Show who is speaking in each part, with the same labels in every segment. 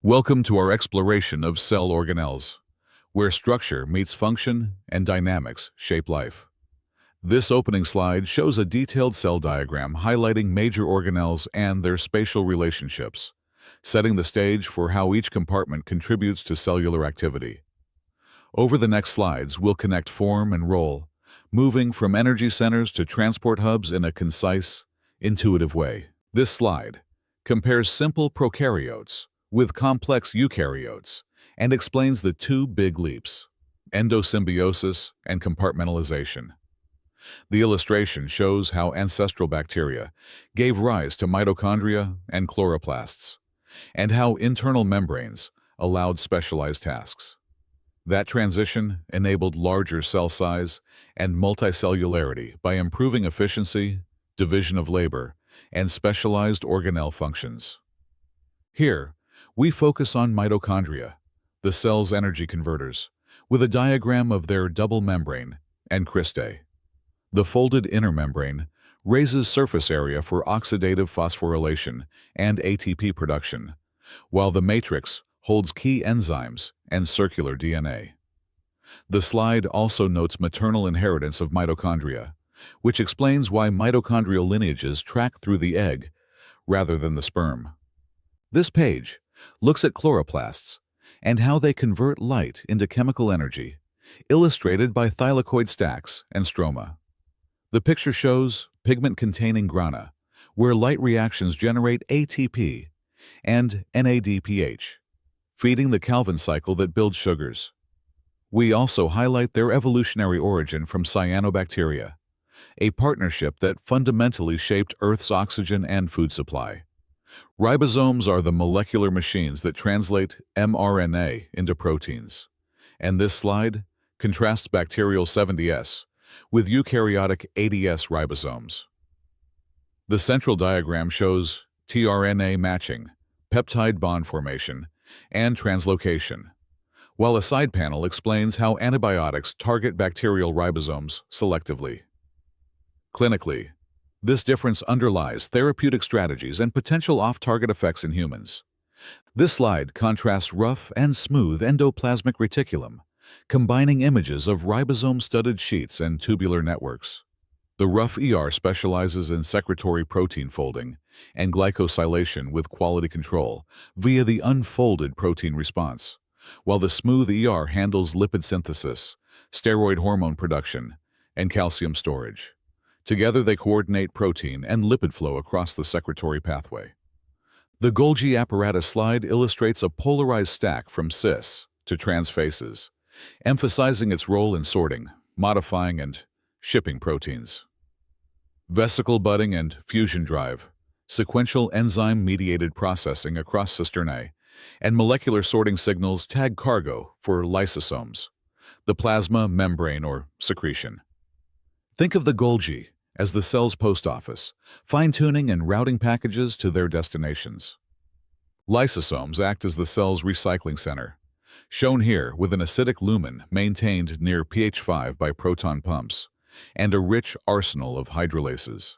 Speaker 1: Welcome to our exploration of cell organelles, where structure meets function and dynamics shape life. This opening slide shows a detailed cell diagram highlighting major organelles and their spatial relationships, setting the stage for how each compartment contributes to cellular activity. Over the next slides, we'll connect form and role, moving from energy centers to transport hubs in a concise, intuitive way. This slide compares simple prokaryotes with complex eukaryotes and explains the two big leaps: endosymbiosis and compartmentalization. The illustration shows how ancestral bacteria gave rise to mitochondria and chloroplasts, and how internal membranes allowed specialized tasks. That transition enabled larger cell size and multicellularity by improving efficiency, division of labor, and specialized organelle functions. Here, we focus on mitochondria, the cell's energy converters, with a diagram of their double membrane and cristae. The folded inner membrane raises surface area for oxidative phosphorylation and ATP production, while the matrix holds key enzymes and circular DNA. The slide also notes maternal inheritance of mitochondria, which explains why mitochondrial lineages track through the egg rather than the sperm. This page looks at chloroplasts and how they convert light into chemical energy, illustrated by thylakoid stacks and stroma. The picture shows pigment-containing grana, where light reactions generate ATP and NADPH, feeding the Calvin cycle that builds sugars. We also highlight their evolutionary origin from cyanobacteria, a partnership that fundamentally shaped Earth's oxygen and food supply. Ribosomes are the molecular machines that translate mRNA into proteins, and this slide contrasts bacterial 70S with eukaryotic 80S ribosomes. The central diagram shows tRNA matching, peptide bond formation, and translocation, while a side panel explains how antibiotics target bacterial ribosomes selectively. Clinically, this difference underlies therapeutic strategies and potential off-target effects in humans. This slide contrasts rough and smooth endoplasmic reticulum, combining images of ribosome-studded sheets and tubular networks. The rough ER specializes in secretory protein folding and glycosylation with quality control via the unfolded protein response, while the smooth ER handles lipid synthesis, steroid hormone production, and calcium storage. Together, they coordinate protein and lipid flow across the secretory pathway. The Golgi apparatus slide illustrates a polarized stack from cis to trans faces, emphasizing its role in sorting, modifying, and shipping proteins. Vesicle budding and fusion drive, sequential enzyme-mediated processing across cisternae, and molecular sorting signals tag cargo for lysosomes, the plasma, membrane, or secretion. Think of the Golgi as the cell's post office, fine-tuning and routing packages to their destinations. Lysosomes act as the cell's recycling center, shown here with an acidic lumen maintained near pH 5 by proton pumps, and a rich arsenal of hydrolases.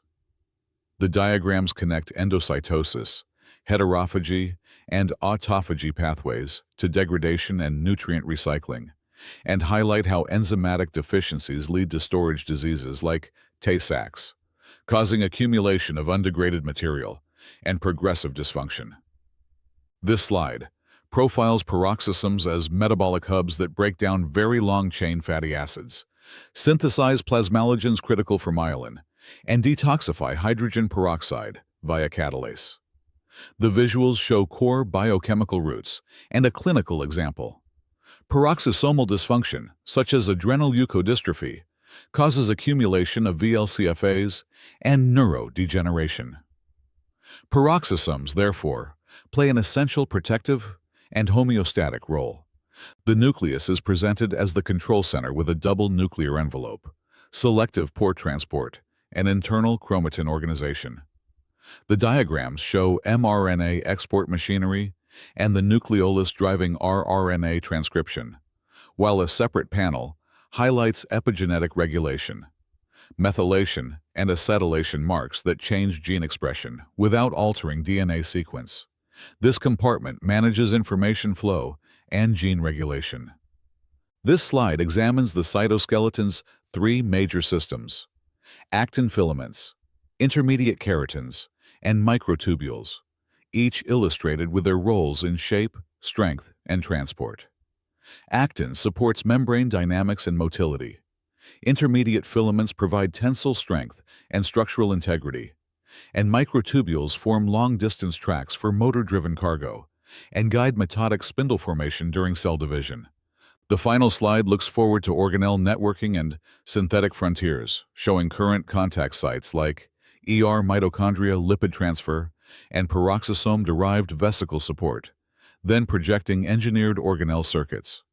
Speaker 1: The diagrams connect endocytosis, heterophagy, and autophagy pathways to degradation and nutrient recycling, and highlight how enzymatic deficiencies lead to storage diseases like Tay-Sachs, causing accumulation of undegraded material and progressive dysfunction. This slide profiles peroxisomes as metabolic hubs that break down very long-chain fatty acids, synthesize plasmalogens critical for myelin, and detoxify hydrogen peroxide via catalase. The visuals show core biochemical roots and a clinical example. Peroxisomal dysfunction, such as adrenal leukodystrophy, causes accumulation of VLCFAs and neurodegeneration. Peroxisomes, therefore, play an essential protective and homeostatic role. The nucleus is presented as the control center with a double nuclear envelope, selective pore transport, and internal chromatin organization. The diagrams show mRNA export machinery and the nucleolus driving rRNA transcription, while a separate panel highlights epigenetic regulation, methylation, and acetylation marks that change gene expression without altering DNA sequence, This compartment manages information flow and gene regulation. This slide examines the cytoskeleton's three major systems: actin filaments, intermediate keratins, and microtubules, each illustrated with their roles in shape, strength, and transport. Actin supports membrane dynamics and motility. Intermediate filaments provide tensile strength and structural integrity, and microtubules form long-distance tracks for motor-driven cargo and guide mitotic spindle formation during cell division. The final slide looks forward to organelle networking and synthetic frontiers, showing current contact sites like mitochondria lipid transfer and peroxisome-derived vesicle support, then projecting engineered organelle circuits.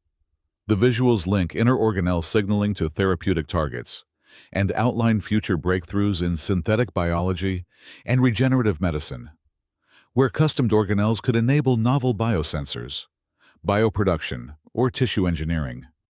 Speaker 1: The visuals link inner organelle signaling to therapeutic targets and outline future breakthroughs in synthetic biology and regenerative medicine, where customed organelles could enable novel biosensors, bioproduction, or tissue engineering.